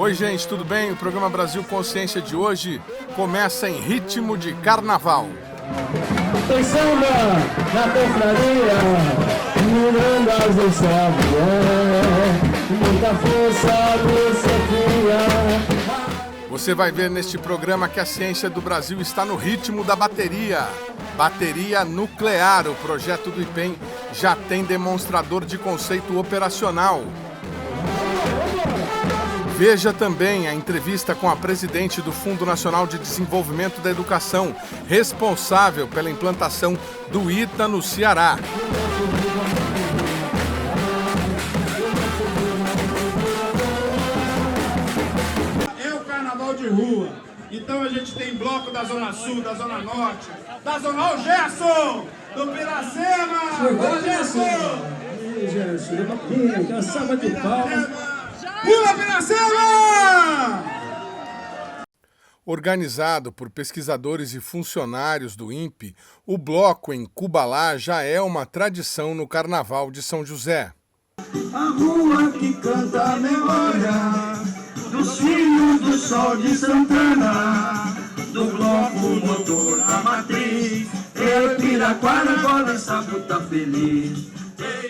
Oi gente, tudo bem? O programa Brasil Consciência de hoje começa em ritmo de carnaval. Tem samba na confraria, mirandas do céu, muita força do Você vai ver neste programa que a ciência do Brasil está no ritmo da bateria. Bateria nuclear, o projeto do IPEM já tem demonstrador de conceito operacional. Veja também a entrevista com a presidente do Fundo Nacional de Desenvolvimento da Educação, responsável pela implantação do ITA no Ceará. É o carnaval de rua. Então a gente tem bloco da Zona Sul, da Zona Norte, da Zona... Ó, o Gerson! Do Piracema! Ó, Gerson! Gerson, uma salva de palmas. Pula, Piracema! Organizado por pesquisadores e funcionários do INPE, o bloco em Cubalá já é uma tradição no Carnaval de São José. A rua que canta a memória dos filhos do sol de Santana, do bloco motor da matriz, Piraquara, Gola e Saputa Feliz.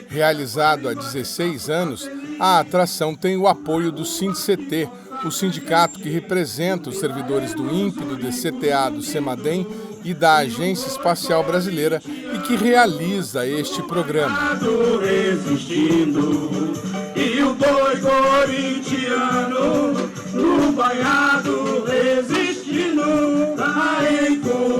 Realizado há 16 anos, a atração tem o apoio do SINDCT, o sindicato que representa os servidores do INPE, do DCTA, do CEMADEM e da Agência Espacial Brasileira e que realiza este programa. E o boi corintiano no banhado resistindo, lá em Cuba.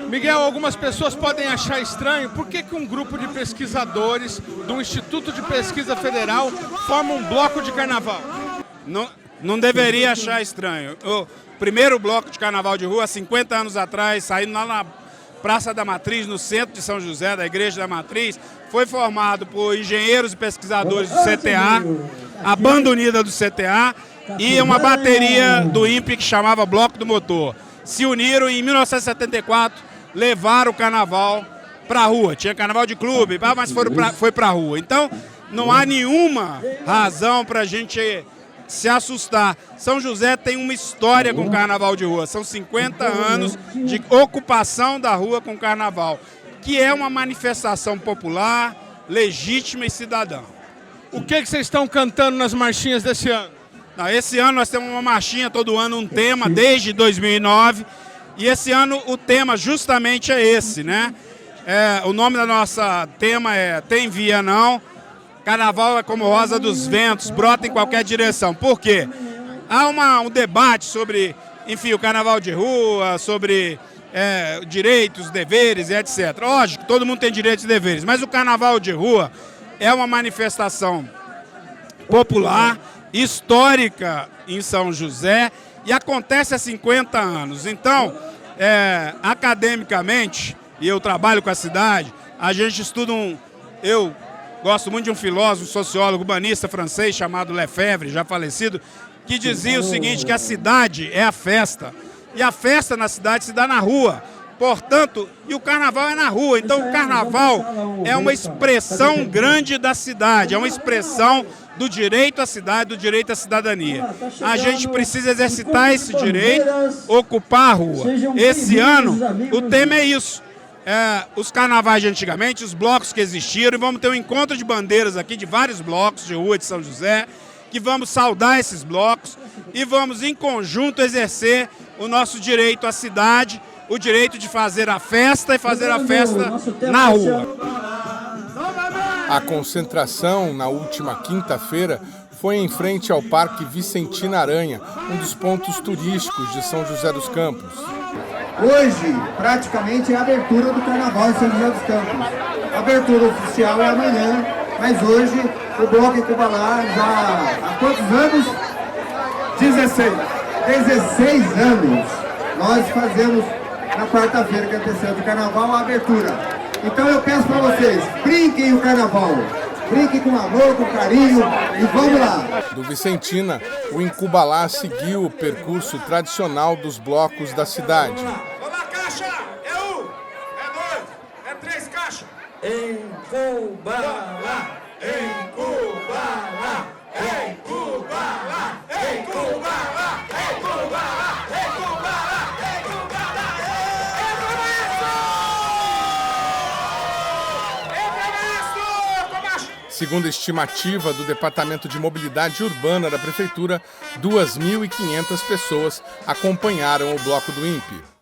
Miguel, algumas pessoas podem achar estranho por que um grupo de pesquisadores do Instituto de Pesquisa Federal forma um bloco de carnaval? Não deveria achar estranho. O primeiro bloco de carnaval de rua, 50 anos atrás, saindo lá na Praça da Matriz, no centro de São José, da Igreja da Matriz, foi formado por engenheiros e pesquisadores do CTA, a banda unida do CTA e uma bateria do INPE que chamava Bloco do Motor. Se uniram e em 1974, levaram o carnaval para a rua. Tinha carnaval de clube, mas foi para a rua. Então, não há nenhuma razão para a gente se assustar. São José tem uma história com carnaval de rua. São 50 anos de ocupação da rua com carnaval, que é uma manifestação popular, legítima e cidadã. O que vocês estão cantando nas marchinhas desse ano? Não, esse ano nós temos uma marchinha, todo ano um tema, desde 2009. E esse ano o tema justamente é esse, né? O nome da nossa tema é Tem Via Não. Carnaval é como rosa dos ventos, brota em qualquer direção. Por quê? Há um debate sobre, enfim, o carnaval de rua, sobre direitos, deveres e etc. Lógico, todo mundo tem direitos e deveres, mas o carnaval de rua é uma manifestação popular, histórica em São José, e acontece há 50 anos. Então, academicamente, e eu trabalho com a cidade, a gente estuda eu gosto muito de um filósofo, sociólogo, urbanista francês chamado Lefebvre, já falecido, que dizia o seguinte, que a cidade é a festa. E a festa na cidade se dá na rua. Portanto, e o carnaval é na rua. Então o carnaval é uma expressão grande da cidade, é uma expressão do direito à cidade, do direito à cidadania. A gente precisa exercitar esse direito, ocupar a rua. Esse ano, o tema é isso. Os carnavais de antigamente, os blocos que existiram, e vamos ter um encontro de bandeiras aqui, de vários blocos de rua de São José, que vamos saudar esses blocos e vamos, em conjunto, exercer o nosso direito à cidade, o direito de fazer a festa e fazer a festa na rua. A concentração, na última quinta-feira, foi em frente ao Parque Vicentina Aranha, um dos pontos turísticos de São José dos Campos. Hoje, praticamente, é a abertura do Carnaval em São José dos Campos. A abertura oficial é amanhã, mas hoje o Bloco em Cubalá já há quantos anos? 16. 16 anos nós fazemos na quarta-feira que antecede o Carnaval a abertura. Então eu peço para vocês, brinquem o Carnaval. Brinquem com amor, com carinho e vamos lá! Do Vicentina, o Incubalá seguiu o percurso tradicional dos blocos da cidade. Olá, caixa! É 1, é 2, é 3 caixas! Em Cubalá, Em Cubalá, em Segundo a estimativa do Departamento de Mobilidade Urbana da Prefeitura, 2.500 pessoas acompanharam o bloco do INPE.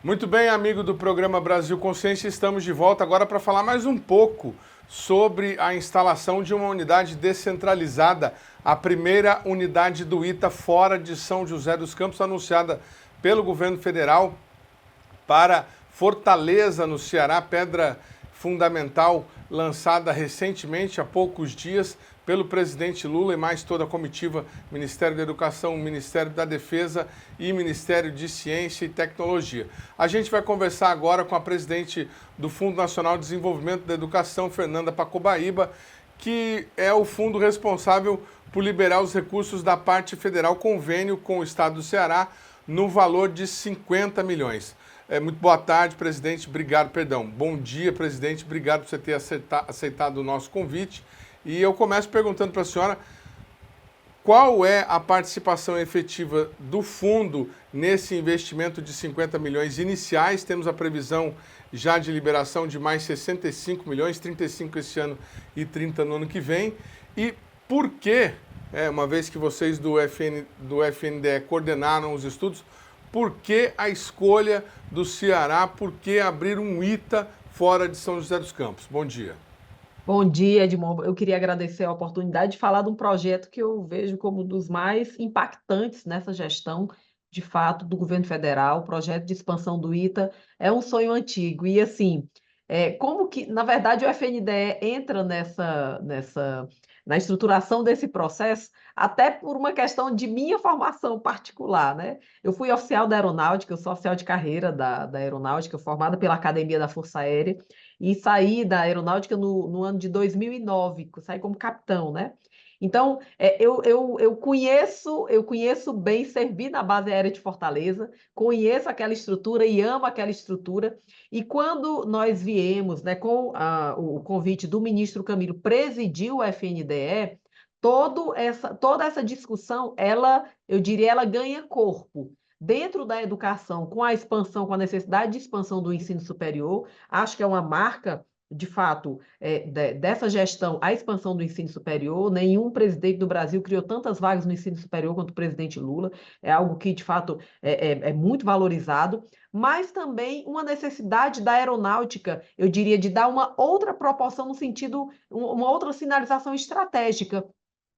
Muito bem, amigo do programa Brasil Consciência, estamos de volta agora para falar mais um pouco sobre a instalação de uma unidade descentralizada, a primeira unidade do ITA fora de São José dos Campos, anunciada pelo governo federal para Fortaleza, no Ceará, pedra fundamental lançada recentemente, há poucos dias, pelo presidente Lula e mais toda a comitiva, Ministério da Educação, Ministério da Defesa e Ministério de Ciência e Tecnologia. A gente vai conversar agora com a presidente do Fundo Nacional de Desenvolvimento da Educação, Fernanda Pacobaíba, que é o fundo responsável por liberar os recursos da parte federal, convênio com o Estado do Ceará, no valor de 50 milhões. Muito boa tarde, presidente. Bom dia, presidente. Obrigado por você ter aceitado o nosso convite. E eu começo perguntando para a senhora qual é a participação efetiva do fundo nesse investimento de 50 milhões iniciais. Temos a previsão já de liberação de mais 65 milhões, 35 esse ano e 30 no ano que vem. E por que, uma vez que vocês do FNDE coordenaram os estudos, por que a escolha do Ceará? Por que abrir um ITA fora de São José dos Campos? Bom dia. Bom dia, Edmond. Eu queria agradecer a oportunidade de falar de um projeto que eu vejo como um dos mais impactantes nessa gestão, de fato, do governo federal. O projeto de expansão do ITA é um sonho antigo. E, assim, como que, na verdade, o FNDE entra na estruturação desse processo, até por uma questão de minha formação particular, né? Eu fui oficial da Aeronáutica, eu sou oficial de carreira da Aeronáutica, formada pela Academia da Força Aérea, e saí da Aeronáutica no ano de 2009, saí como capitão, né? Então, eu conheço bem, servi na base aérea de Fortaleza, conheço aquela estrutura e amo aquela estrutura. E quando nós viemos, né, com o convite do ministro Camilo presidir o FNDE, toda essa discussão, eu diria, ela ganha corpo. Dentro da educação, com a expansão, com a necessidade de expansão do ensino superior, acho que é uma marca, de fato, dessa gestão, a expansão do ensino superior. Nenhum presidente do Brasil criou tantas vagas no ensino superior quanto o presidente Lula. É algo que, de fato, é muito valorizado, mas também uma necessidade da aeronáutica, eu diria, de dar uma outra proporção no sentido, uma outra sinalização estratégica.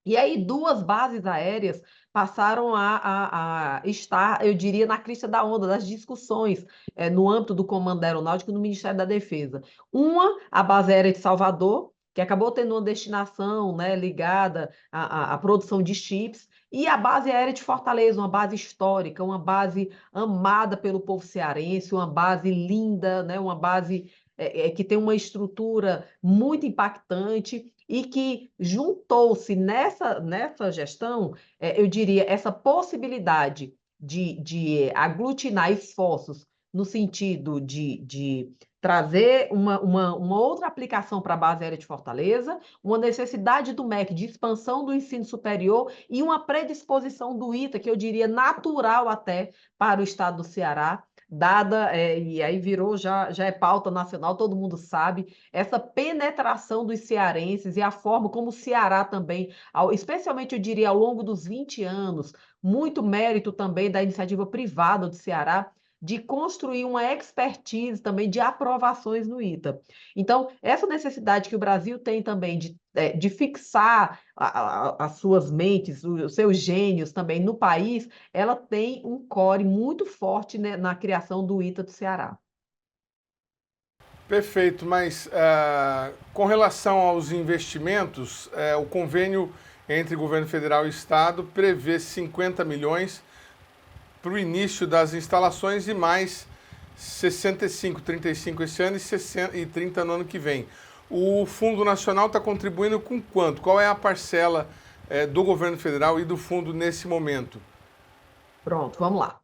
E aí, duas bases aéreas passaram a estar, eu diria, na crista da onda das discussões no âmbito do Comando Aeronáutico e no Ministério da Defesa. Uma, a base aérea de Salvador, que acabou tendo uma destinação, né, ligada à produção de chips, e a base aérea de Fortaleza, uma base histórica, uma base amada pelo povo cearense, uma base linda, né, uma base que tem uma estrutura muito impactante, e que juntou-se nessa gestão, eu diria, essa possibilidade de aglutinar esforços no sentido de trazer uma outra aplicação para a base aérea de Fortaleza, uma necessidade do MEC de expansão do ensino superior e uma predisposição do ITA, que eu diria natural até para o estado do Ceará, dada, e aí virou, já é pauta nacional, todo mundo sabe, essa penetração dos cearenses e a forma como o Ceará também, especialmente eu diria ao longo dos 20 anos, muito mérito também da iniciativa privada do Ceará, de construir uma expertise também de aprovações no ITA. Então, essa necessidade que o Brasil tem também de fixar as suas mentes, os seus gênios também no país, ela tem um core muito forte, né, na criação do ITA do Ceará. Perfeito, mas com relação aos investimentos, o convênio entre governo federal e estado prevê 50 milhões para o início das instalações e mais 65, 35 esse ano e 30 no ano que vem. O Fundo Nacional está contribuindo com quanto? Qual é a parcela do governo federal e do fundo nesse momento? Pronto, vamos lá.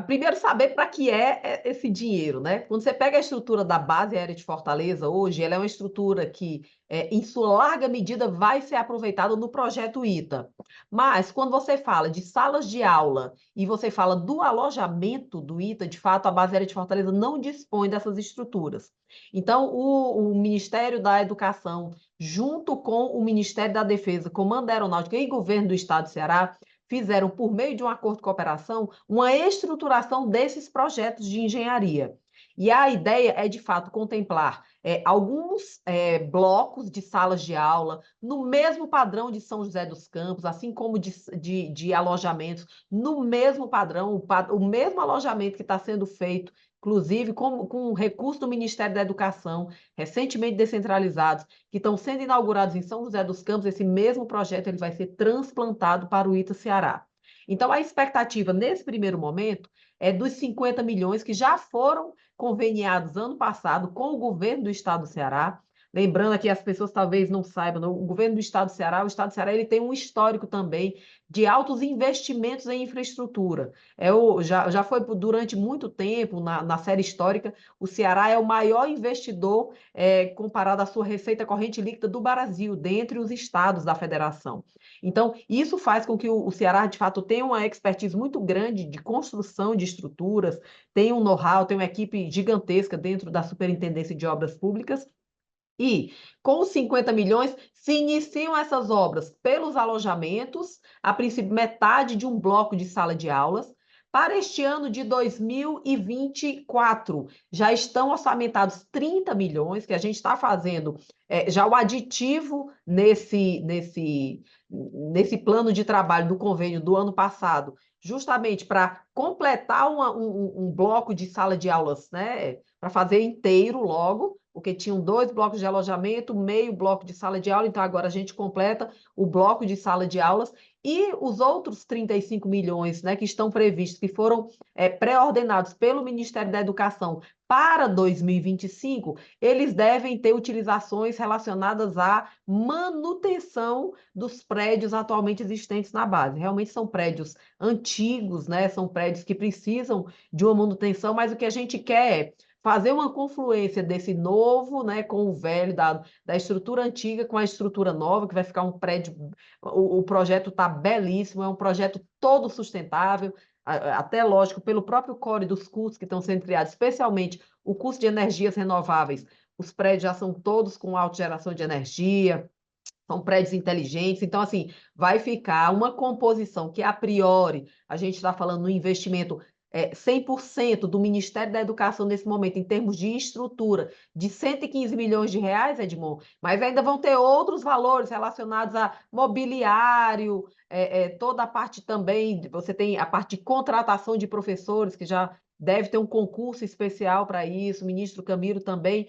Primeiro, saber para que é esse dinheiro, né? Quando você pega a estrutura da base aérea de Fortaleza hoje, ela é uma estrutura que, em sua larga medida, vai ser aproveitada no projeto ITA. Mas, quando você fala de salas de aula e você fala do alojamento do ITA, de fato, a base aérea de Fortaleza não dispõe dessas estruturas. Então, o Ministério da Educação, junto com o Ministério da Defesa, Comando Aeronáutico e Governo do Estado do Ceará, fizeram, por meio de um acordo de cooperação, uma estruturação desses projetos de engenharia. E a ideia é, de fato, contemplar alguns blocos de salas de aula no mesmo padrão de São José dos Campos, assim como de alojamentos, no mesmo padrão, o mesmo alojamento que está sendo feito inclusive com recursos do Ministério da Educação, recentemente descentralizados, que estão sendo inaugurados em São José dos Campos. Esse mesmo projeto ele vai ser transplantado para o ITA Ceará. Então, a expectativa nesse primeiro momento é dos 50 milhões que já foram conveniados ano passado com o governo do estado do Ceará. Lembrando que as pessoas talvez não saibam, o governo do estado do Ceará, ele tem um histórico também de altos investimentos em infraestrutura. Já foi durante muito tempo, na série histórica, o Ceará é o maior investidor comparado à sua receita corrente líquida do Brasil, dentre os estados da federação. Então, isso faz com que o Ceará, de fato, tenha uma expertise muito grande de construção de estruturas, tem um know-how, tem uma equipe gigantesca dentro da Superintendência de Obras Públicas. E, com os 50 milhões, se iniciam essas obras pelos alojamentos, a princípio metade de um bloco de sala de aulas. Para este ano de 2024, já estão orçamentados 30 milhões, que a gente está fazendo já o aditivo nesse plano de trabalho do convênio do ano passado, justamente para completar um bloco de sala de aulas, né, para fazer inteiro logo, porque tinham 2 blocos de alojamento, meio bloco de sala de aula, então agora a gente completa o bloco de sala de aulas, e os outros 35 milhões, né, que estão previstos, que foram pré-ordenados pelo Ministério da Educação para 2025, eles devem ter utilizações relacionadas à manutenção dos prédios atualmente existentes na base. Realmente são prédios antigos, né, são prédios que precisam de uma manutenção, mas o que a gente quer é fazer uma confluência desse novo, né, com o velho, da estrutura antiga com a estrutura nova, que vai ficar um prédio. O projeto está belíssimo, é um projeto todo sustentável, até lógico, pelo próprio core dos cursos que estão sendo criados, especialmente o curso de energias renováveis. Os prédios já são todos com autogeração de energia, são prédios inteligentes, então, assim, vai ficar uma composição que, a priori, a gente está falando no investimento 100% do Ministério da Educação nesse momento, em termos de estrutura, de 115 milhões de reais, Edmond, mas ainda vão ter outros valores relacionados a mobiliário, toda a parte também, você tem a parte de contratação de professores, que já deve ter um concurso especial para isso. O ministro Camilo também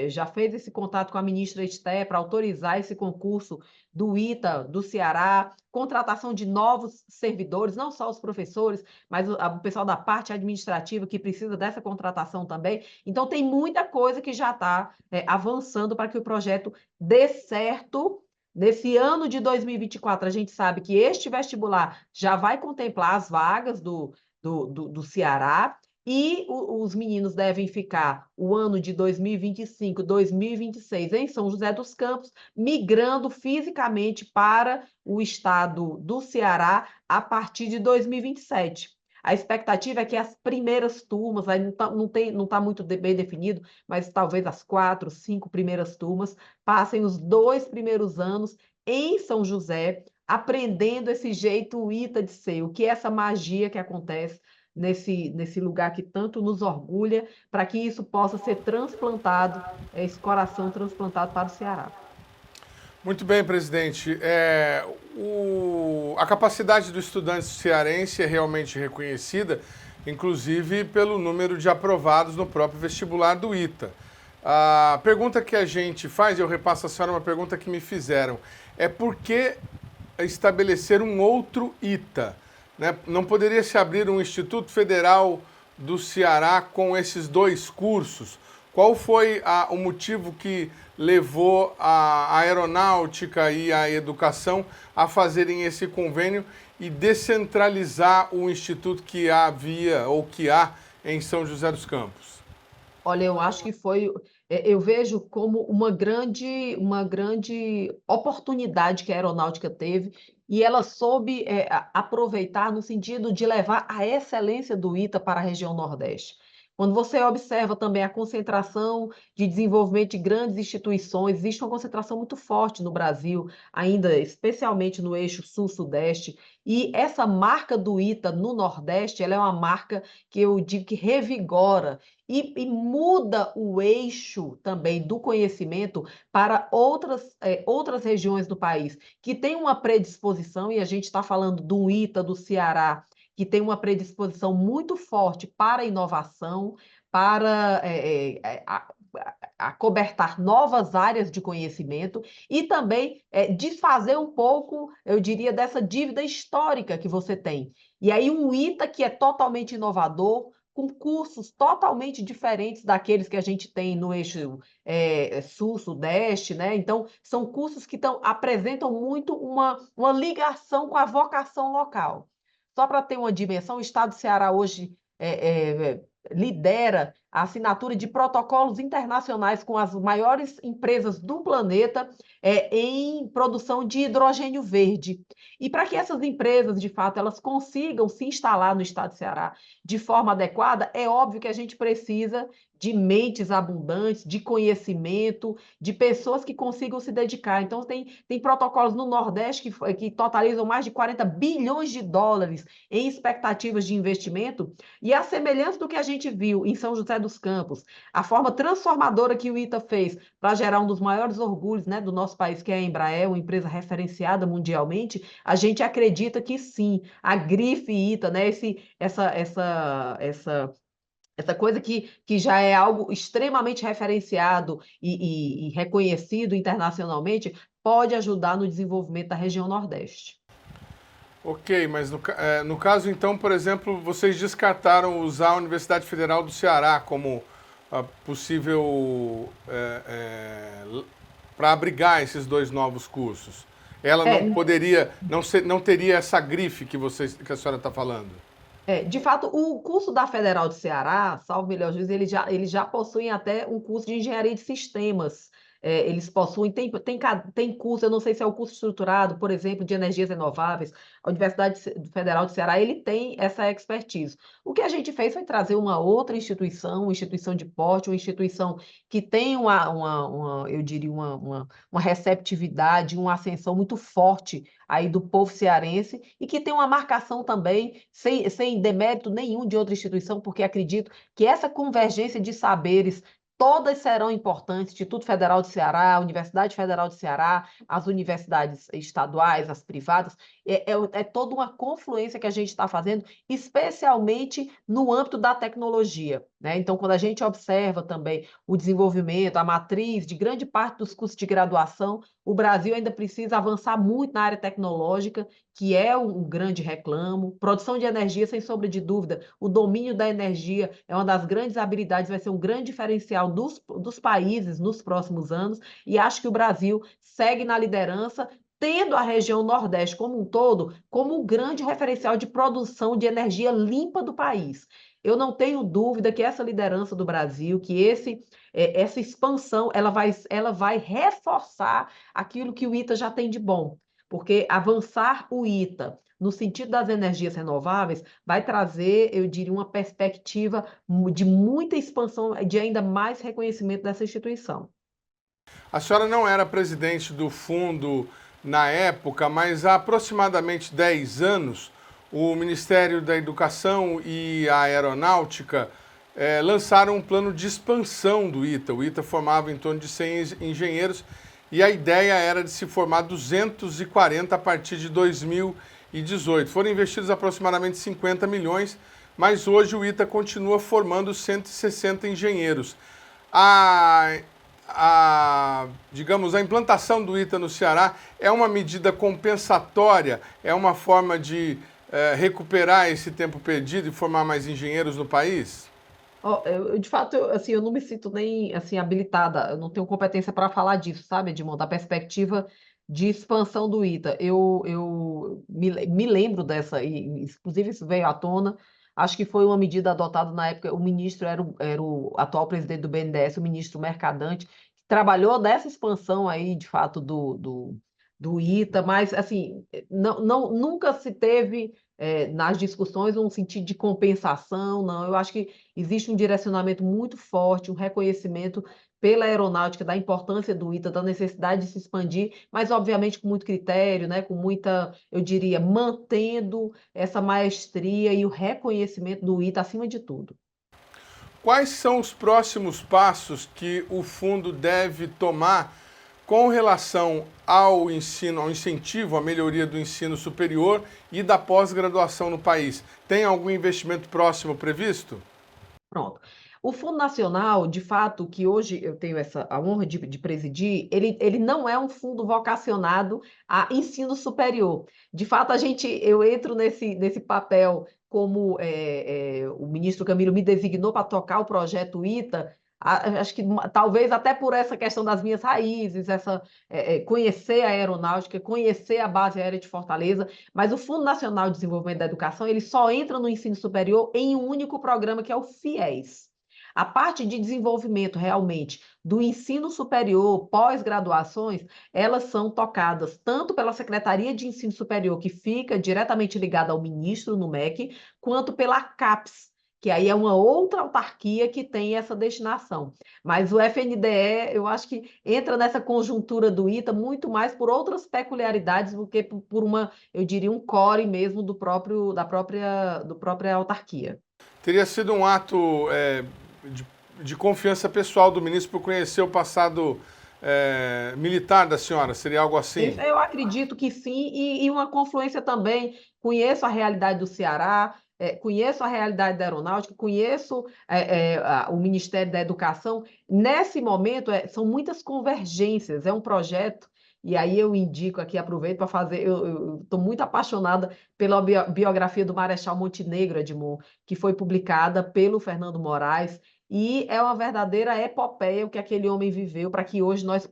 já fez esse contato com a ministra Esté para autorizar esse concurso do ITA, do Ceará, contratação de novos servidores, não só os professores, mas o pessoal da parte administrativa que precisa dessa contratação também. Então, tem muita coisa que já está avançando para que o projeto dê certo. Nesse ano de 2024, a gente sabe que este vestibular já vai contemplar as vagas do Ceará, e os meninos devem ficar o ano de 2025, 2026 em São José dos Campos, migrando fisicamente para o estado do Ceará a partir de 2027. A expectativa é que as primeiras turmas, aí não está muito bem definido, mas talvez as 4, 5 primeiras turmas passem os 2 primeiros anos em São José, aprendendo esse jeito ITA de ser, o que é essa magia que acontece nesse lugar que tanto nos orgulha, para que isso possa ser transplantado, esse coração transplantado para o Ceará. Muito bem, presidente. A capacidade do estudante cearense é realmente reconhecida, inclusive pelo número de aprovados no próprio vestibular do ITA. A pergunta que a gente faz, eu repasso a senhora uma pergunta que me fizeram, é por que estabelecer um outro ITA? Né? Não poderia se abrir um Instituto Federal do Ceará com esses 2 cursos? Qual foi o motivo que levou a aeronáutica e a educação a fazerem esse convênio e descentralizar o instituto que havia ou que há em São José dos Campos? Olha, eu acho que eu vejo como uma grande oportunidade que a aeronáutica teve, e ela soube aproveitar no sentido de levar a excelência do ITA para a região Nordeste. Quando você observa também a concentração de desenvolvimento de grandes instituições, existe uma concentração muito forte no Brasil, ainda especialmente no eixo Sul-Sudeste, e essa marca do ITA no Nordeste, ela é uma marca que eu digo que revigora e muda o eixo também do conhecimento para outras regiões do país, que tem uma predisposição, e a gente está falando do ITA do Ceará, que tem uma predisposição muito forte para a inovação, para acobertar novas áreas de conhecimento e também desfazer um pouco, eu diria, dessa dívida histórica que você tem. E aí um ITA que é totalmente inovador, com cursos totalmente diferentes daqueles que a gente tem no eixo sul-sudeste, né? Então, são cursos que apresentam muito uma ligação com a vocação local. Só para ter uma dimensão, o Estado do Ceará hoje lidera a assinatura de protocolos internacionais com as maiores empresas do planeta em produção de hidrogênio verde. E para que essas empresas, de fato, elas consigam se instalar no estado do Ceará de forma adequada, é óbvio que a gente precisa de mentes abundantes, de conhecimento, de pessoas que consigam se dedicar. Então, tem protocolos no Nordeste que totalizam mais de 40 bilhões de dólares em expectativas de investimento, e a semelhança do que a gente viu em São José dos Campos, a forma transformadora que o ITA fez para gerar um dos maiores orgulhos, né, do nosso país, que é a Embraer, uma empresa referenciada mundialmente, a gente acredita que sim, a grife ITA, né, essa coisa que já é algo extremamente referenciado e reconhecido internacionalmente, pode ajudar no desenvolvimento da região Nordeste. Ok, mas no caso, então, por exemplo, vocês descartaram usar a Universidade Federal do Ceará como possível para abrigar esses dois novos cursos. Ela não poderia, não teria essa grife que a senhora está falando. De fato, o curso da Federal do Ceará, salvo melhor juízo, eles já possuem até um curso de engenharia de sistemas. Eles possuem, tem curso, eu não sei se é o curso estruturado, por exemplo, de energias renováveis. A Universidade Federal do Ceará, ele tem essa expertise. O que a gente fez foi trazer uma outra instituição, uma instituição de porte, uma instituição que tem eu diria, uma receptividade, uma ascensão muito forte aí do povo cearense e que tem uma marcação também, sem demérito nenhum de outra instituição, porque acredito que essa convergência de saberes todas serão importantes, Instituto Federal do Ceará, Universidade Federal do Ceará, as universidades estaduais, as privadas, é toda uma confluência que a gente está fazendo, especialmente no âmbito da tecnologia, né? Então, quando a gente observa também o desenvolvimento, a matriz de grande parte dos cursos de graduação, o Brasil ainda precisa avançar muito na área tecnológica, que é um grande reclamo. Produção de energia, sem sombra de dúvida, o domínio da energia é uma das grandes habilidades, vai ser um grande diferencial dos países nos próximos anos, e acho que o Brasil segue na liderança, tendo a região Nordeste como um todo como um grande referencial de produção de energia limpa do país. Eu não tenho dúvida que essa liderança do Brasil, que essa expansão, ela vai reforçar aquilo que o ITA já tem de bom, porque avançar o ITA no sentido das energias renováveis vai trazer, eu diria, uma perspectiva de muita expansão, de ainda mais reconhecimento dessa instituição. A senhora não era presidente do fundo na época, mas há aproximadamente 10 anos, o Ministério da Educação e a Aeronáutica lançaram um plano de expansão do ITA. O ITA formava em torno de 100 engenheiros e a ideia era de se formar 240 a partir de 2018. Foram investidos aproximadamente 50 milhões, mas hoje o ITA continua formando 160 engenheiros. Digamos, a implantação do ITA no Ceará é uma medida compensatória, é uma forma de recuperar esse tempo perdido e formar mais engenheiros no país? De fato, eu não me sinto nem assim, habilitada, eu não tenho competência para falar disso, sabe, Edmundo? Da perspectiva de expansão do ITA. Eu me lembro dessa, e inclusive isso veio à tona. Acho que foi uma medida adotada na época, o ministro era o atual presidente do BNDES, o ministro Mercadante, que trabalhou nessa expansão aí, de fato, do ITA, mas assim, nunca se teve nas discussões um sentido de compensação, não. Eu acho que existe um direcionamento muito forte, um reconhecimento pela aeronáutica da importância do ITA, da necessidade de se expandir, mas obviamente com muito critério, né, com muita, eu diria, mantendo essa maestria e o reconhecimento do ITA acima de tudo. Quais são os próximos passos que o fundo deve tomar com relação ao ensino, ao incentivo, à melhoria do ensino superior e da pós-graduação no país? Tem algum investimento próximo previsto? Pronto. O Fundo Nacional, de fato, que hoje eu tenho a honra de presidir, ele não é um fundo vocacionado a ensino superior. De fato, eu entro nesse papel como o ministro Camilo me designou para tocar o projeto ITA, acho que talvez até por essa questão das minhas raízes, conhecer a aeronáutica, conhecer a base aérea de Fortaleza, mas o Fundo Nacional de Desenvolvimento da Educação, ele só entra no ensino superior em um único programa, que é o FIES. A parte de desenvolvimento realmente do ensino superior, pós-graduações, elas são tocadas tanto pela Secretaria de Ensino Superior, que fica diretamente ligada ao ministro no MEC, quanto pela CAPES, que aí é uma outra autarquia que tem essa destinação. Mas o FNDE, eu acho que entra nessa conjuntura do ITA muito mais por outras peculiaridades do que por eu diria, um core mesmo da própria autarquia. Teria sido um ato de confiança pessoal do ministro por conhecer o passado militar da senhora? Seria algo assim? Eu acredito que sim, e uma confluência também. Conheço a realidade do Ceará, conheço a realidade da aeronáutica, conheço o Ministério da Educação. Nesse momento, são muitas convergências, é um projeto, e aí eu indico aqui, aproveito para fazer, eu estou muito apaixonada pela biografia do Marechal Montenegro, Edmond, que foi publicada pelo Fernando Moraes, e é uma verdadeira epopeia o que aquele homem viveu para que hoje nós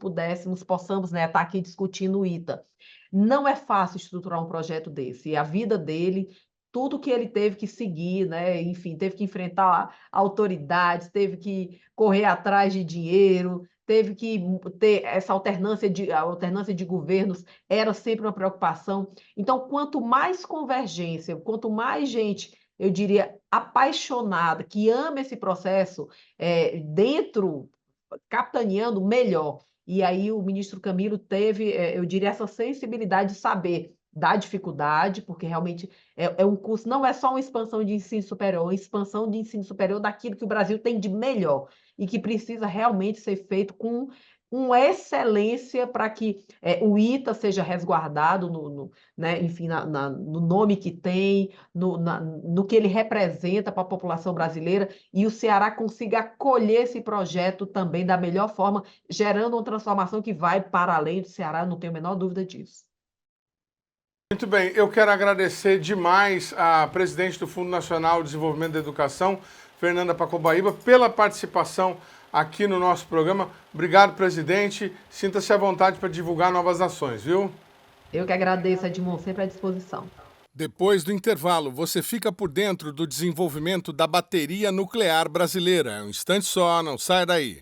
possamos estar aqui discutindo o ITA. Não é fácil estruturar um projeto desse, e a vida dele, tudo que ele teve que seguir, né? Enfim, teve que enfrentar autoridades, teve que correr atrás de dinheiro, teve que ter essa alternância de governos, era sempre uma preocupação. Então, quanto mais convergência, quanto mais gente, eu diria, apaixonada, que ama esse processo, capitaneando, melhor. E aí o ministro Camilo teve, eu diria, essa sensibilidade de saber da dificuldade, porque realmente é um curso, não é só uma expansão de ensino superior, é uma expansão de ensino superior daquilo que o Brasil tem de melhor e que precisa realmente ser feito com uma excelência para que o ITA seja resguardado né, enfim, no nome que tem, no que ele representa para a população brasileira, e o Ceará consiga acolher esse projeto também da melhor forma, gerando uma transformação que vai para além do Ceará, não tenho a menor dúvida disso. Muito bem, eu quero agradecer demais a presidente do Fundo Nacional de Desenvolvimento da Educação, Fernanda Pacobaíba, pela participação aqui no nosso programa. Obrigado, presidente. Sinta-se à vontade para divulgar novas ações, viu? Eu que agradeço, Edmond, sempre à disposição. Depois do intervalo, você fica por dentro do desenvolvimento da bateria nuclear brasileira. É um instante só, não saia daí.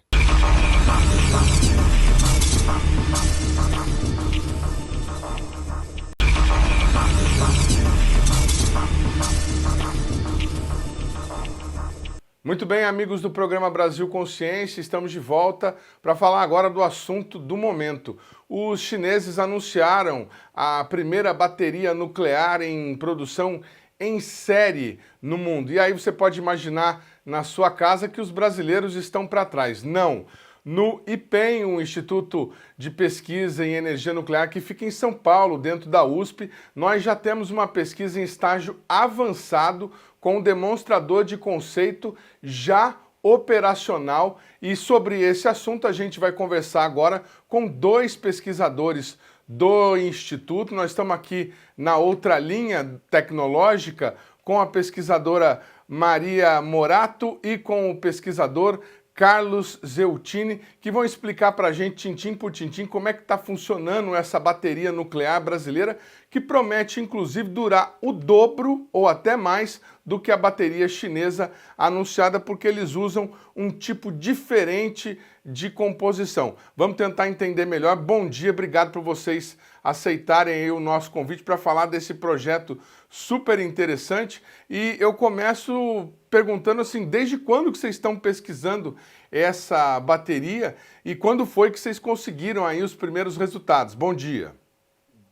Muito bem, amigos do programa Brasil Consciência, estamos de volta para falar agora do assunto do momento. Os chineses anunciaram a primeira bateria nuclear em produção em série no mundo. E aí você pode imaginar na sua casa que os brasileiros estão para trás. Não. No IPEM, um Instituto de Pesquisa em Energia Nuclear que fica em São Paulo, dentro da USP, nós já temos uma pesquisa em estágio avançado com um demonstrador de conceito já operacional. E sobre esse assunto a gente vai conversar agora com dois pesquisadores do Instituto. Nós estamos aqui na outra linha tecnológica com a pesquisadora Maria Morato e com o pesquisador Carlos Zeutini, que vão explicar para a gente, tintim por tintim, como é que está funcionando essa bateria nuclear brasileira, que promete, inclusive, durar o dobro ou até mais do que a bateria chinesa anunciada, porque eles usam um tipo diferente de composição. Vamos tentar entender melhor. Bom dia, obrigado por vocês aceitarem aí o nosso convite para falar desse projeto super interessante. E eu começo perguntando assim, desde quando que vocês estão pesquisando essa bateria e quando foi que vocês conseguiram aí os primeiros resultados? Bom dia.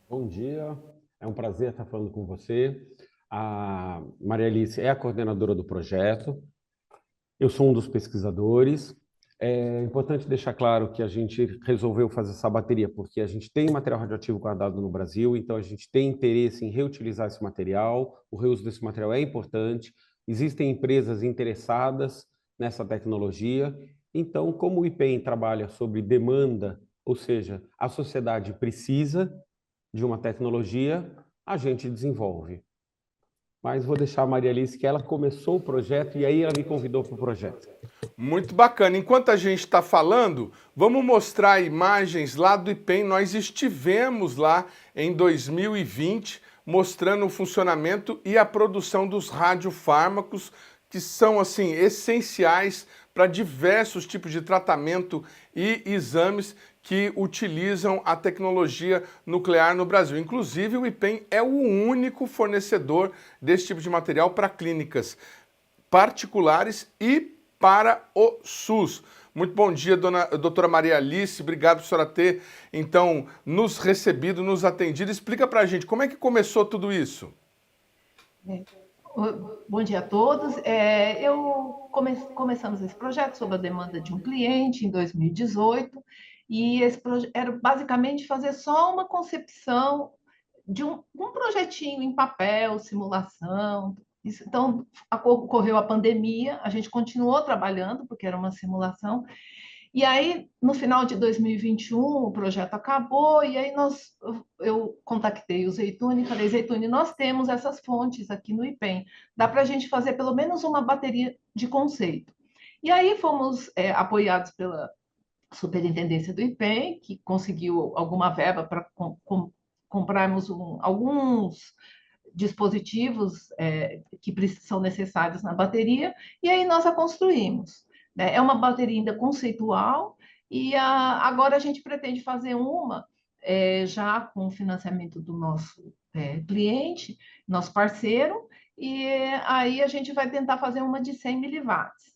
Bom dia, é um prazer estar falando com você. A Maria Alice é a coordenadora do projeto, eu sou um dos pesquisadores. É importante deixar claro que a gente resolveu fazer essa bateria porque a gente tem material radioativo guardado no Brasil, então a gente tem interesse em reutilizar esse material, o reuso desse material é importante, existem empresas interessadas nessa tecnologia. Então, como o IPEM trabalha sobre demanda, ou seja, a sociedade precisa de uma tecnologia, a gente desenvolve. Mas vou deixar a Maria Alice, que ela começou o projeto e aí ela me convidou para o projeto. Muito bacana. Enquanto a gente está falando, vamos mostrar imagens lá do IPEM. Nós estivemos lá em 2020, mostrando o funcionamento e a produção dos radiofármacos, que são, assim, essenciais para diversos tipos de tratamento e exames que utilizam a tecnologia nuclear no Brasil. Inclusive, o IPEM é o único fornecedor desse tipo de material para clínicas particulares e para o SUS. Muito bom dia, doutora Maria Alice. Obrigado por senhora ter, então, nos recebido, nos atendido. Explica para a gente como é que começou tudo isso. Bom dia a todos. Começamos esse projeto sob a demanda de um cliente em 2018 e esse era basicamente fazer só uma concepção de um projetinho em papel, simulação. Então, ocorreu a pandemia, a gente continuou trabalhando, porque era uma simulação, e aí, no final de 2021, o projeto acabou, e aí eu contactei o Zeytuni e falei, Zeytuni, nós temos essas fontes aqui no IPEM, dá para a gente fazer pelo menos uma bateria de conceito. E aí fomos apoiados pela superintendência do IPEM, que conseguiu alguma verba para comprarmos alguns dispositivos que são necessários na bateria, e aí nós a construímos. É uma bateria ainda conceitual, e agora a gente pretende fazer uma já com o financiamento do nosso cliente, nosso parceiro, e aí a gente vai tentar fazer uma de 100 miliwatts,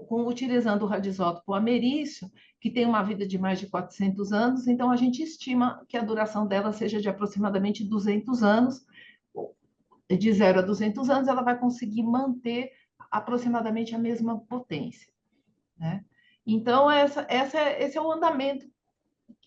utilizando o radioisótopo ameriço, que tem uma vida de mais de 400 anos, então a gente estima que a duração dela seja de aproximadamente 200 anos. De 0 a 200 anos, ela vai conseguir manter aproximadamente a mesma potência, né? Então, esse é o andamento,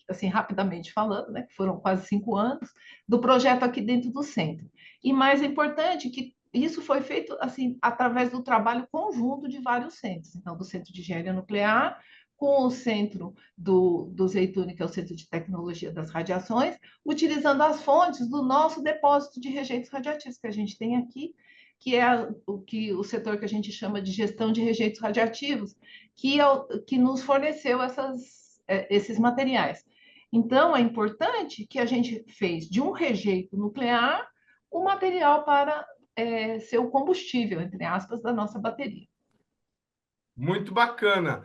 assim, rapidamente falando, né, que foram quase 5 anos, do projeto aqui dentro do centro. E mais importante, que isso foi feito assim através do trabalho conjunto de vários centros. Então, do Centro de Engenharia Nuclear, com o centro do Zeytuni, que é o Centro de Tecnologia das Radiações, utilizando as fontes do nosso depósito de rejeitos radioativos que a gente tem aqui, que é o setor que a gente chama de gestão de rejeitos radioativos, que nos forneceu esses materiais. Então, é importante que a gente fez de um rejeito nuclear o material para ser o combustível, entre aspas, da nossa bateria. Muito bacana.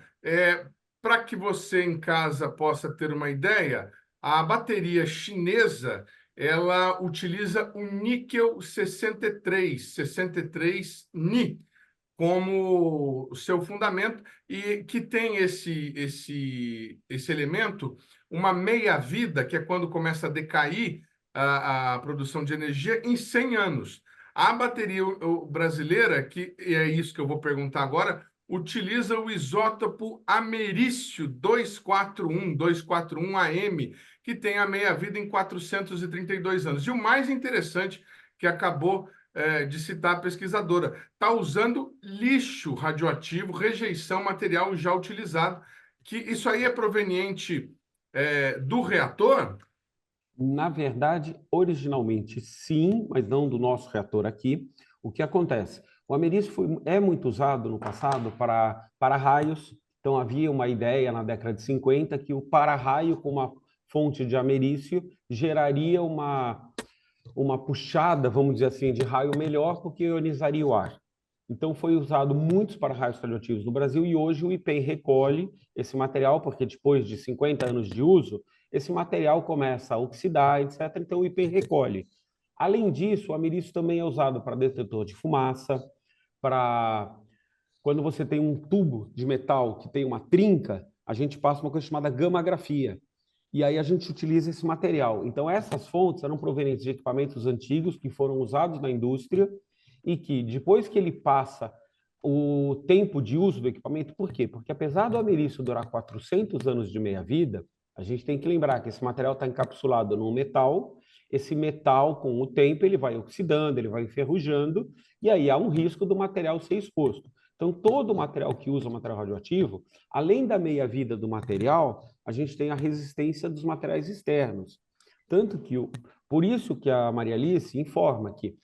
Para que você em casa possa ter uma ideia, a bateria chinesa ela utiliza o níquel 63 Ni como seu fundamento e que tem esse elemento uma meia-vida, que é quando começa a decair a produção de energia, em 100 anos. A bateria brasileira, que é isso que eu vou perguntar agora, utiliza o isótopo americio 241 AM, que tem a meia-vida em 432 anos. E o mais interessante, que acabou de citar a pesquisadora, está usando lixo radioativo, rejeição, material já utilizado, que isso aí é proveniente do reator? Na verdade, originalmente sim, mas não do nosso reator aqui. O que acontece? O ameriço é muito usado no passado para raios. Então, havia uma ideia na década de 50 que o para-raio com uma fonte de ameriço geraria uma puxada, vamos dizer assim, de raio melhor, porque ionizaria o ar. Então, foi usado muitos para-raios radioativos no Brasil e hoje o IPEM recolhe esse material, porque depois de 50 anos de uso, esse material começa a oxidar, etc. Então, o IPEM recolhe. Além disso, o ameriço também é usado para detetor de fumaça, para quando você tem um tubo de metal que tem uma trinca, a gente passa uma coisa chamada gammagrafia. E aí a gente utiliza esse material. Então, essas fontes eram provenientes de equipamentos antigos que foram usados na indústria e que, depois que ele passa o tempo de uso do equipamento, por quê? Porque apesar do ameriço durar 400 anos de meia-vida, a gente tem que lembrar que esse material está encapsulado num metal. Esse metal, com o tempo, ele vai oxidando, ele vai enferrujando, e aí há um risco do material ser exposto. Então, todo material que usa material radioativo, além da meia-vida do material, a gente tem a resistência dos materiais externos. Tanto que, por isso que a Maria Alice informa que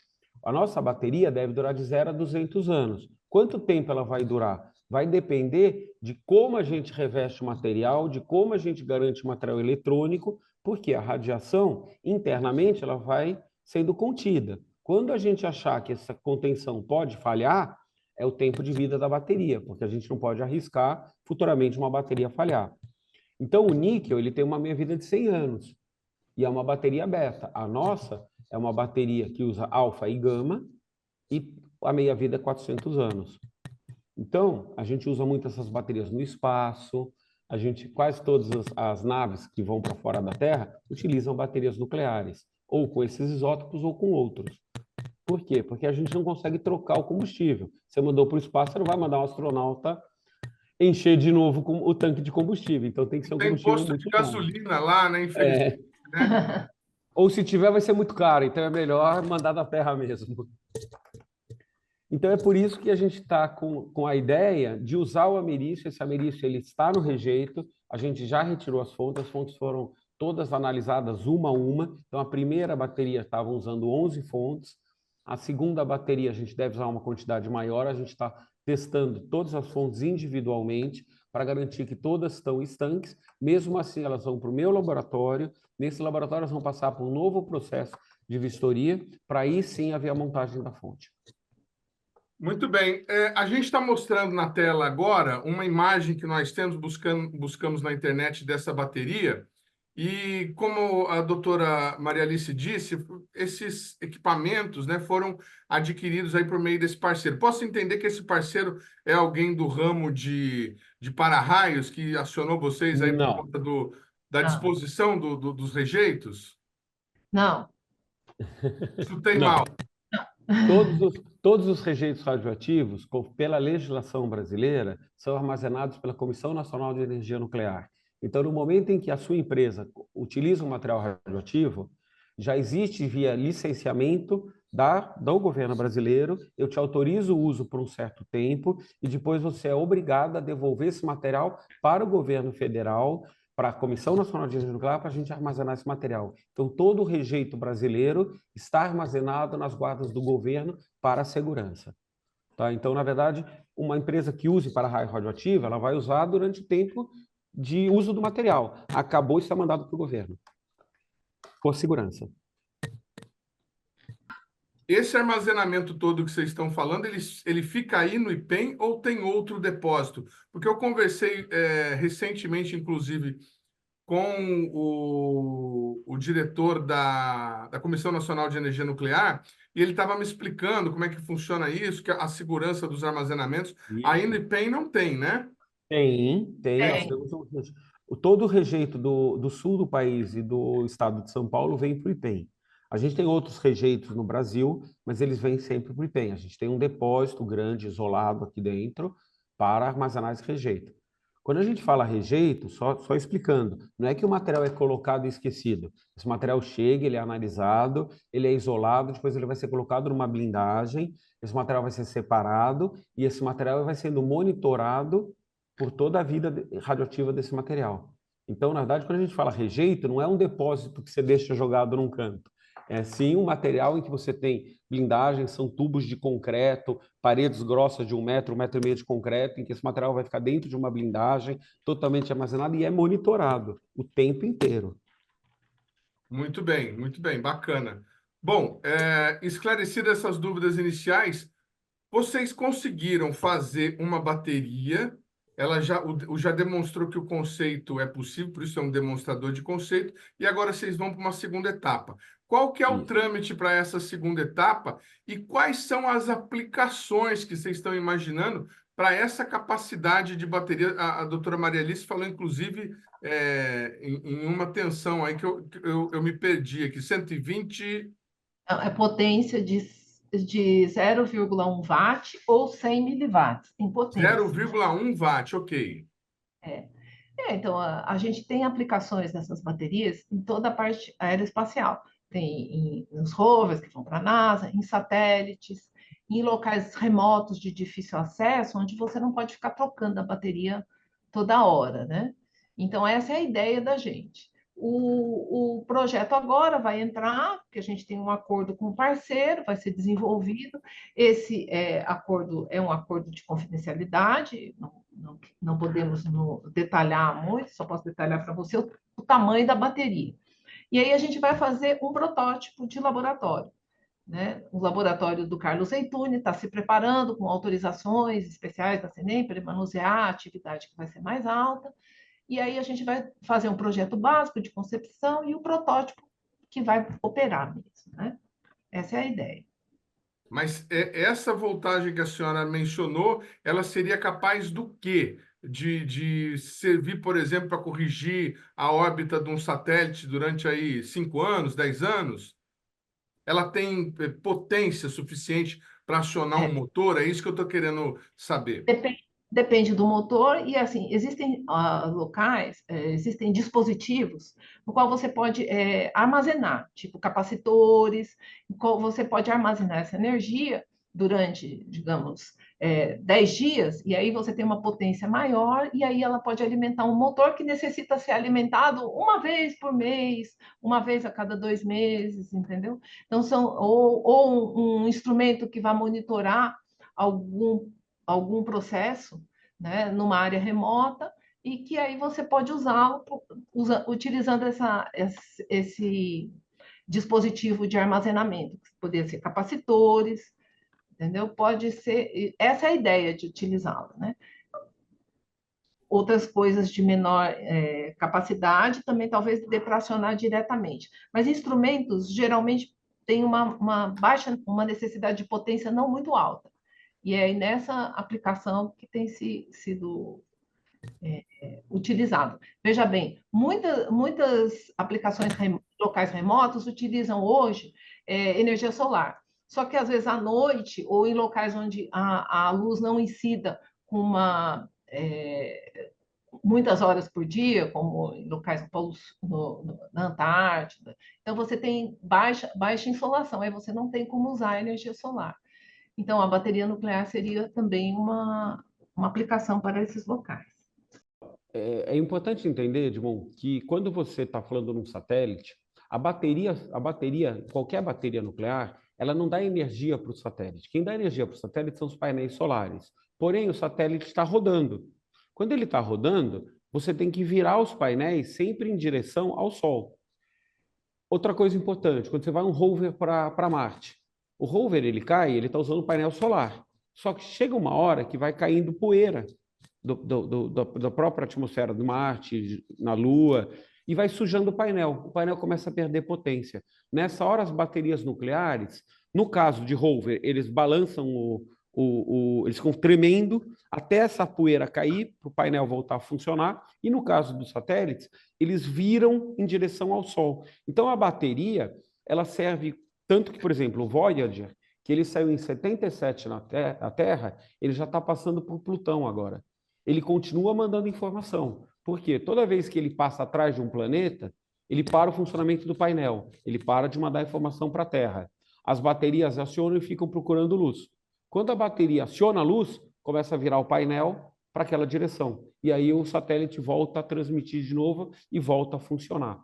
a nossa bateria deve durar de 0 a 200 anos. Quanto tempo ela vai durar? Vai depender de como a gente reveste o material, de como a gente garante o material eletrônico, porque a radiação, internamente, ela vai sendo contida. Quando a gente achar que essa contenção pode falhar, é o tempo de vida da bateria, porque a gente não pode arriscar futuramente uma bateria falhar. Então, o níquel ele tem uma meia-vida de 100 anos, e é uma bateria beta. A nossa é uma bateria que usa alfa e gama, e a meia-vida é 400 anos. Então, a gente usa muito essas baterias no espaço, quase todas as naves que vão para fora da Terra utilizam baterias nucleares, ou com esses isótopos ou com outros. Por quê? Porque a gente não consegue trocar o combustível. Você mandou para o espaço, você não vai mandar um astronauta encher de novo o tanque de combustível. Então tem que ser um combustível posto muito de caro. gasolina lá, né? Infelizmente. Né? Ou se tiver, vai ser muito caro. Então é melhor mandar da Terra mesmo. Então é por isso que a gente está com a ideia de usar o ameriço. Esse ameriço ele está no rejeito. A gente já retirou as fontes foram todas analisadas uma a uma. Então a primeira bateria estava usando 11 fontes. A segunda bateria a gente deve usar uma quantidade maior. A gente está testando todas as fontes individualmente para garantir que todas estão estanques. Mesmo assim, elas vão para o meu laboratório. Nesse laboratório, elas vão passar por um novo processo de vistoria para aí sim haver a montagem da fonte. Muito bem. A gente está mostrando na tela agora uma imagem que nós temos, buscamos na internet dessa bateria. E como a doutora Maria Alice disse, esses equipamentos, né, foram adquiridos aí por meio desse parceiro. Posso entender que esse parceiro é alguém do ramo de para-raios que acionou vocês aí por conta da disposição dos rejeitos? Não. Chutei mal. Todos os rejeitos radioativos, pela legislação brasileira, são armazenados pela Comissão Nacional de Energia Nuclear. Então, no momento em que a sua empresa utiliza um material radioativo, já existe via licenciamento do governo brasileiro, eu te autorizo o uso por um certo tempo e depois você é obrigado a devolver esse material para o governo federal, para a Comissão Nacional de Energia Nuclear, para a gente armazenar esse material. Então, todo o rejeito brasileiro está armazenado nas guardas do governo para a segurança. Tá? Então, na verdade, uma empresa que use para-raio radioativo, ela vai usar durante o tempo de uso do material. Acabou, isso é mandado para o governo. Por segurança. Esse armazenamento todo que vocês estão falando, ele fica aí no IPEM ou tem outro depósito? Porque eu conversei recentemente, inclusive, com o diretor da Comissão Nacional de Energia Nuclear, e ele estava me explicando como é que funciona isso, que a segurança dos armazenamentos. Isso. Aí no IPEM não tem, né? Tem. Todo o rejeito do sul do país e do estado de São Paulo vem para o IPEM. A gente tem outros rejeitos no Brasil, mas eles vêm sempre para o IPEM. A gente tem um depósito grande, isolado aqui dentro, para armazenar esse rejeito. Quando a gente fala rejeito, só explicando, não é que o material é colocado e esquecido. Esse material chega, ele é analisado, ele é isolado, depois ele vai ser colocado numa blindagem, esse material vai ser separado e esse material vai sendo monitorado por toda a vida radioativa desse material. Então, na verdade, quando a gente fala rejeito, não é um depósito que você deixa jogado num canto. É sim um material em que você tem blindagem, são tubos de concreto, paredes grossas de 1 metro, 1,5 metro de concreto, em que esse material vai ficar dentro de uma blindagem, totalmente armazenado e é monitorado o tempo inteiro. Muito bem, bacana. Bom, esclarecidas essas dúvidas iniciais, vocês conseguiram fazer uma bateria. Ela já demonstrou que o conceito é possível, por isso é um demonstrador de conceito, e agora vocês vão para uma segunda etapa. Qual que é o trâmite para essa segunda etapa e quais são as aplicações que vocês estão imaginando para essa capacidade de bateria? A doutora Maria Alice falou, inclusive, em uma tensão aí que eu me perdi aqui, 120... É potência de 0,1 watt ou 100 miliwatts em potência. 0,1 watt, ok. Então, a gente tem aplicações dessas baterias em toda a parte aeroespacial. Tem nos rovers que vão para a NASA, em satélites, em locais remotos de difícil acesso, onde você não pode ficar trocando a bateria toda hora, né? Então, essa é a ideia da gente. O projeto agora vai entrar, porque a gente tem um acordo com o parceiro, vai ser desenvolvido. Esse acordo é um acordo de confidencialidade, não podemos detalhar muito, só posso detalhar para você o tamanho da bateria. E aí a gente vai fazer um protótipo de laboratório, né? O laboratório do Carlos Zeituni está se preparando com autorizações especiais da CNEM para manusear a atividade que vai ser mais alta. E aí a gente vai fazer um projeto básico de concepção e o protótipo que vai operar mesmo, né? Essa é a ideia. Mas essa voltagem que a senhora mencionou, ela seria capaz do quê? De servir, por exemplo, para corrigir a órbita de um satélite durante aí 5 anos, 10 anos? Ela tem potência suficiente para acionar um motor? É isso que eu estou querendo saber. Depende do motor e, assim, existem locais, existem dispositivos no qual você pode armazenar, tipo capacitores, no qual você pode armazenar essa energia durante, digamos, 10 dias, e aí você tem uma potência maior, e aí ela pode alimentar um motor que necessita ser alimentado uma vez por mês, uma vez a cada 2 meses, entendeu? Então, ou um instrumento que vai monitorar algum processo, né, numa área remota, e que aí você pode usá-lo utilizando esse dispositivo de armazenamento, que poderia ser capacitores, entendeu? Pode ser, essa é a ideia de utilizá-lo, né? Outras coisas de menor capacidade também talvez dê para acionar diretamente, mas instrumentos geralmente têm uma necessidade de potência não muito alta. E é nessa aplicação que tem sido utilizado. Veja bem, muitas aplicações locais remotos utilizam hoje energia solar. Só que, às vezes, à noite, ou em locais onde a luz não incida com muitas horas por dia, como em locais na Antártida. Então, você tem baixa insolação, aí você não tem como usar a energia solar. Então, a bateria nuclear seria também uma aplicação para esses locais. É importante entender, Edmond, que quando você está falando num satélite, a bateria, qualquer bateria nuclear, ela não dá energia para o satélite. Quem dá energia para o satélite são os painéis solares. Porém, o satélite está rodando. Quando ele está rodando, você tem que virar os painéis sempre em direção ao Sol. Outra coisa importante, quando você vai um rover para Marte, o rover ele cai, ele está usando o painel solar. Só que chega uma hora que vai caindo poeira da própria atmosfera de Marte, na Lua, e vai sujando o painel começa a perder potência. Nessa hora, as baterias nucleares, no caso de rover, eles balançam eles ficam tremendo até essa poeira cair, para o painel voltar a funcionar, e no caso dos satélites, eles viram em direção ao Sol. Então, a bateria, ela serve tanto que, por exemplo, o Voyager, que ele saiu em 77 na Terra, ele já está passando por Plutão agora. Ele continua mandando informação. Por quê? Toda vez que ele passa atrás de um planeta, ele para o funcionamento do painel, ele para de mandar informação para a Terra. As baterias acionam e ficam procurando luz. Quando a bateria aciona a luz, começa a virar o painel para aquela direção. E aí o satélite volta a transmitir de novo e volta a funcionar.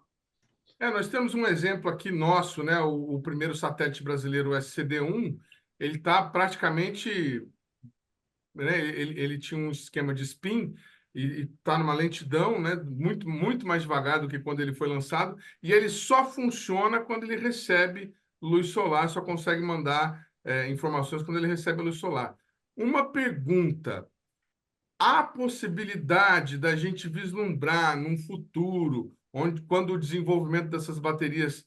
Nós temos um exemplo aqui nosso, né? O primeiro satélite brasileiro, o SCD-1, ele está praticamente... Né? Ele tinha um esquema de spin e está numa lentidão, né? Muito, muito mais devagar do que quando ele foi lançado, e ele só funciona quando ele recebe luz solar, só consegue mandar informações quando ele recebe a luz solar. Uma pergunta: há possibilidade da gente vislumbrar num futuro, quando o desenvolvimento dessas baterias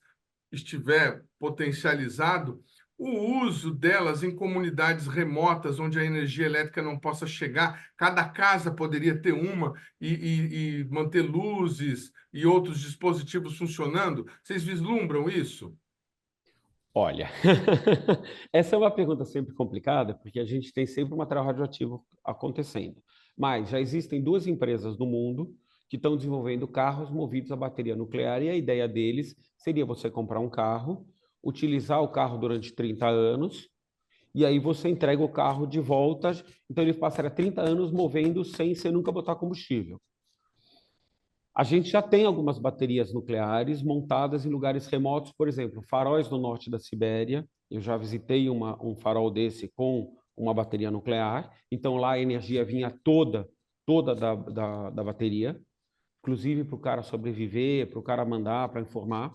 estiver potencializado, o uso delas em comunidades remotas, onde a energia elétrica não possa chegar, cada casa poderia ter uma e manter luzes e outros dispositivos funcionando? Vocês vislumbram isso? Olha, essa é uma pergunta sempre complicada, porque a gente tem sempre um material radioativo acontecendo. Mas já existem 2 empresas no mundo que estão desenvolvendo carros movidos a bateria nuclear, e a ideia deles seria você comprar um carro, utilizar o carro durante 30 anos, e aí você entrega o carro de volta, então ele passaria 30 anos movendo sem você nunca botar combustível. A gente já tem algumas baterias nucleares montadas em lugares remotos, por exemplo, faróis no norte da Sibéria. Eu já visitei um farol desse com uma bateria nuclear, então lá a energia vinha toda da bateria, inclusive para o cara sobreviver, para o cara mandar, para informar.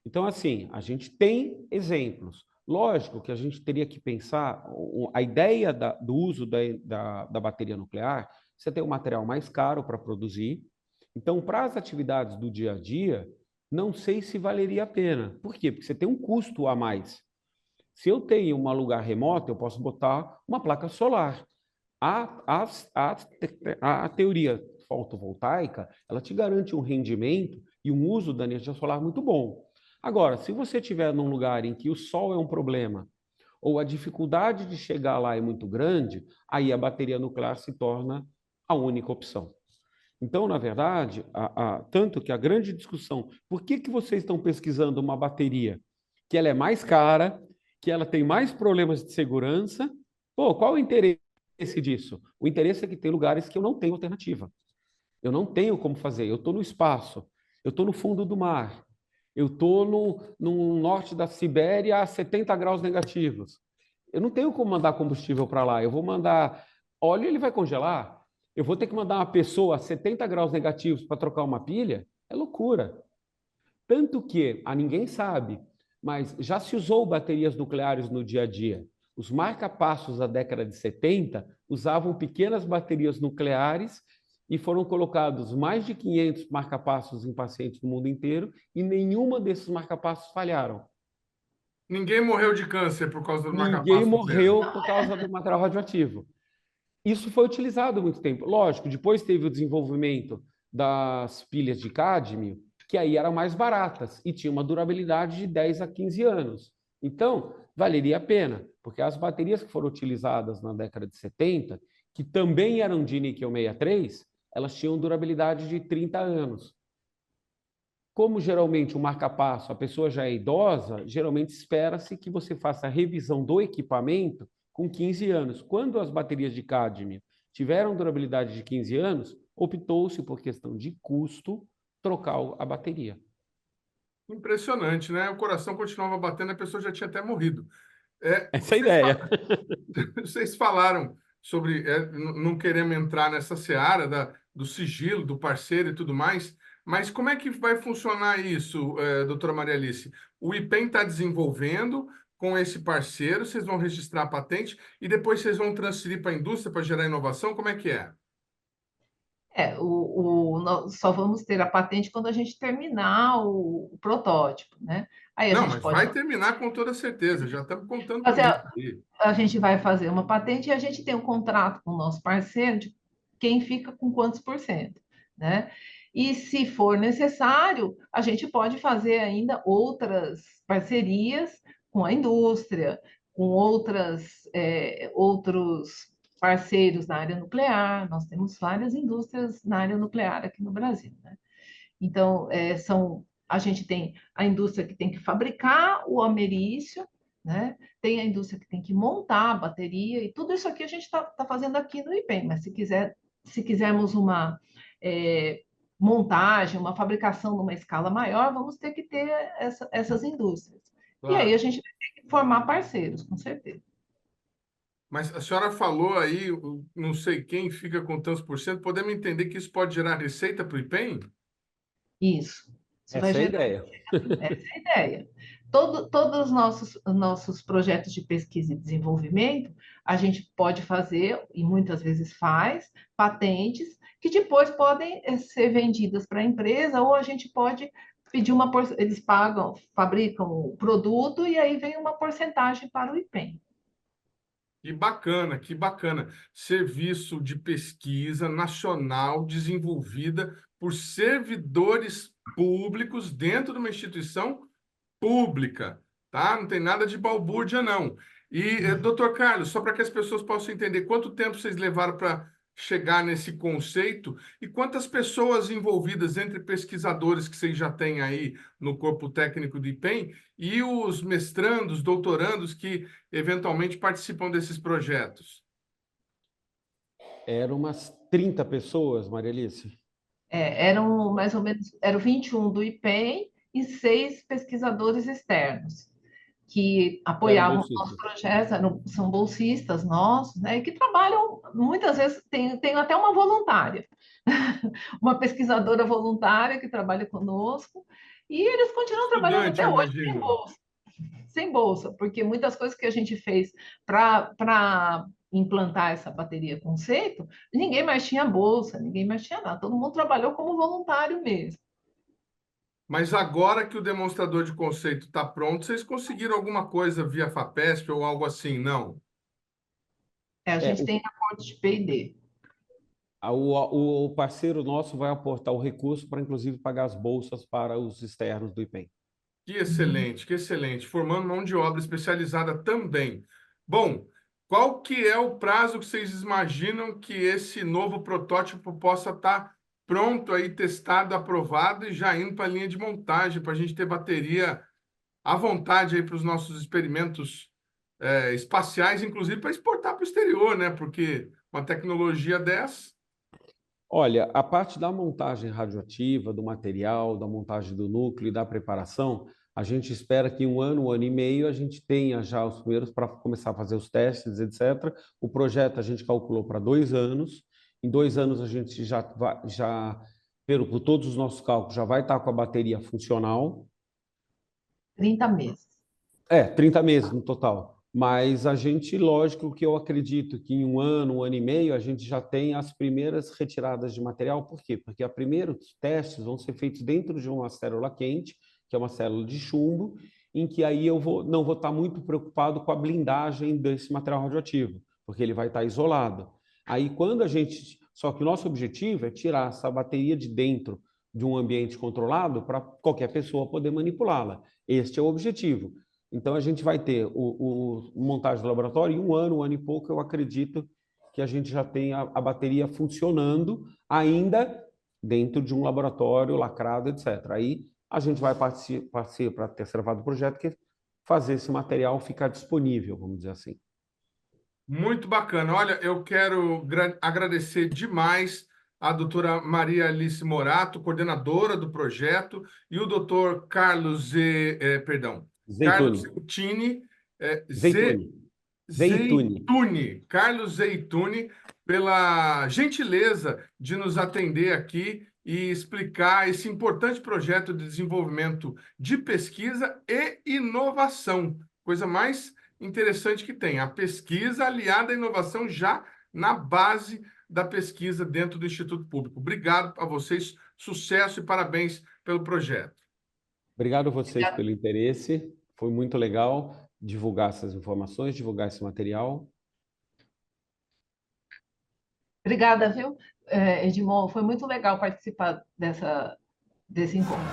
Então, assim, a gente tem exemplos. Lógico que a gente teria que pensar, a ideia do uso da bateria nuclear, você tem um material mais caro para produzir. Então, para as atividades do dia a dia, não sei se valeria a pena. Por quê? Porque você tem um custo a mais. Se eu tenho um lugar remoto, eu posso botar uma placa solar. A teoria fotovoltaica, ela te garante um rendimento e um uso da energia solar muito bom. Agora, se você estiver num lugar em que o sol é um problema, ou a dificuldade de chegar lá é muito grande, aí a bateria nuclear se torna a única opção. Então, na verdade, tanto que a grande discussão, por que vocês estão pesquisando uma bateria que ela é mais cara, que ela tem mais problemas de segurança? Pô, qual o interesse disso? O interesse é que tem lugares que eu não tenho alternativa. Eu não tenho como fazer. Eu estou no espaço, eu estou no fundo do mar, eu estou no norte da Sibéria a 70 graus negativos. Eu não tenho como mandar combustível para lá. Eu vou mandar óleo e ele vai congelar. Eu vou ter que mandar uma pessoa a 70 graus negativos para trocar uma pilha? É loucura. Tanto que, ninguém sabe, mas já se usou baterias nucleares no dia a dia. Os marca-passos da década de 70 usavam pequenas baterias nucleares e foram colocados mais de 500 marca-passos em pacientes do mundo inteiro e nenhuma desses marca-passos falharam. Ninguém morreu de câncer por causa do marca-passo. Ninguém morreu por causa do material radioativo. Isso foi utilizado há muito tempo. Lógico, depois teve o desenvolvimento das pilhas de cádmio, que aí eram mais baratas e tinha uma durabilidade de 10 a 15 anos. Então, valeria a pena, porque as baterias que foram utilizadas na década de 70, que também eram de níquel 63, elas tinham durabilidade de 30 anos. Como geralmente o marca-passo, a pessoa já é idosa, geralmente espera-se que você faça a revisão do equipamento com 15 anos. Quando as baterias de cádmio tiveram durabilidade de 15 anos, optou-se, por questão de custo, trocar a bateria. Impressionante, né? O coração continuava batendo, a pessoa já tinha até morrido. Essa é a ideia. Vocês falaram sobre não queremos entrar nessa seara do sigilo, do parceiro e tudo mais, mas como é que vai funcionar isso, doutora Maria Alice? O IPEM está desenvolvendo com esse parceiro, vocês vão registrar a patente e depois vocês vão transferir para a indústria para gerar inovação? Como é que é? Nós só vamos ter a patente quando a gente terminar o protótipo, né? Aí mas vai terminar com toda certeza, já estamos contando com isso. A gente vai fazer uma patente e a gente tem um contrato com o nosso parceiro de quem fica com quantos %, né? E se for necessário, a gente pode fazer ainda outras parcerias com a indústria, com outros parceiros na área nuclear. Nós temos várias indústrias na área nuclear aqui no Brasil, né? Então, a gente tem a indústria que tem que fabricar o americium, né? Tem a indústria que tem que montar a bateria, e tudo isso aqui a gente está fazendo aqui no IPEM, mas se quisermos uma montagem, uma fabricação numa escala maior, vamos ter que ter essas indústrias. Claro. E aí a gente vai ter que formar parceiros, com certeza. Mas a senhora falou aí, não sei quem fica com tantos %, podemos entender que isso pode gerar receita para o IPEM? Isso. Essa é a ideia. Essa é a ideia. Todos os nossos projetos de pesquisa e desenvolvimento, a gente pode fazer, e muitas vezes faz, patentes, que depois podem ser vendidas para a empresa, ou a gente pode pedir eles fabricam o produto, e aí vem uma porcentagem para o IPEM. Que bacana, que bacana. Serviço de pesquisa nacional desenvolvida por servidores públicos dentro de uma instituição pública, tá? Não tem nada de balbúrdia, não. E, doutor Carlos, só para que as pessoas possam entender, quanto tempo vocês levaram para chegar nesse conceito e quantas pessoas envolvidas entre pesquisadores que vocês já têm aí no corpo técnico do IPEM e os mestrandos, doutorandos que eventualmente participam desses projetos? Eram umas 30 pessoas, Maria Alice. Eram mais ou menos, eram 21 do IPEM e 6 pesquisadores externos que apoiavam o nosso projeto, são bolsistas nossos, né, e que trabalham, muitas vezes, tem até uma voluntária, uma pesquisadora voluntária que trabalha conosco, e eles continuam trabalhando até hoje sem bolsa, porque muitas coisas que a gente fez para implantar essa bateria conceito, ninguém mais tinha bolsa, ninguém mais tinha nada, todo mundo trabalhou como voluntário mesmo. Mas agora que o demonstrador de conceito está pronto, vocês conseguiram alguma coisa via FAPESP ou algo assim, não? A gente tem acordo de P&D. O parceiro nosso vai aportar o recurso para, inclusive, pagar as bolsas para os externos do IPEM. Que excelente, que excelente. Formando mão de obra especializada também. Bom, qual que é o prazo que vocês imaginam que esse novo protótipo possa estar pronto aí, testado, aprovado e já indo para a linha de montagem, para a gente ter bateria à vontade aí para os nossos experimentos espaciais, inclusive para exportar para o exterior, né? Porque uma tecnologia dessa... Olha, a parte da montagem radioativa, do material, da montagem do núcleo e da preparação, a gente espera que em um ano e meio, a gente tenha já os primeiros para começar a fazer os testes, etc. O projeto a gente calculou para 2 anos. Em 2 anos, a gente por todos os nossos cálculos, já vai estar com a bateria funcional. 30 meses. 30 meses no total. Mas a gente, lógico que eu acredito que em um ano e meio, a gente já tem as primeiras retiradas de material. Por quê? Porque os primeiros testes vão ser feitos dentro de uma célula quente, que é uma célula de chumbo, em que aí eu não vou estar muito preocupado com a blindagem desse material radioativo, porque ele vai estar isolado. Aí, só que o nosso objetivo é tirar essa bateria de dentro de um ambiente controlado para qualquer pessoa poder manipulá-la. Este é o objetivo. Então, a gente vai ter o montagem do laboratório em um ano e pouco, eu acredito que a gente já tem a bateria funcionando ainda dentro de um laboratório lacrado, etc. Aí, a gente vai partir para a terceira fase do projeto, que é fazer esse material ficar disponível, vamos dizer assim. Muito bacana. Olha, eu quero agradecer demais a doutora Maria Alice Morato, coordenadora do projeto, e o doutor Carlos Zeituni. Carlos Zeituni, pela gentileza de nos atender aqui e explicar esse importante projeto de desenvolvimento de pesquisa e inovação. Coisa mais interessante que tem, a pesquisa aliada à inovação já na base da pesquisa dentro do Instituto Público. Obrigado a vocês, sucesso e parabéns pelo projeto. Obrigado a vocês pelo interesse, foi muito legal divulgar essas informações, divulgar esse material. Obrigada, viu, Edmond? Foi muito legal participar desse encontro.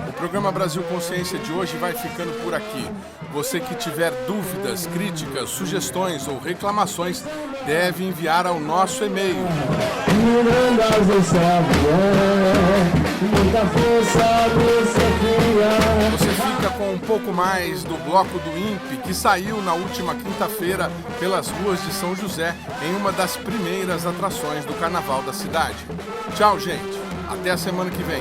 O programa Brasil Consciência de hoje vai ficando por aqui. Você que tiver dúvidas, críticas, sugestões ou reclamações, deve enviar ao nosso e-mail. Você fica com um pouco mais do bloco do INPE, que saiu na última quinta-feira pelas ruas de São José, em uma das primeiras atrações do Carnaval da cidade. Tchau, gente. Até a semana que vem.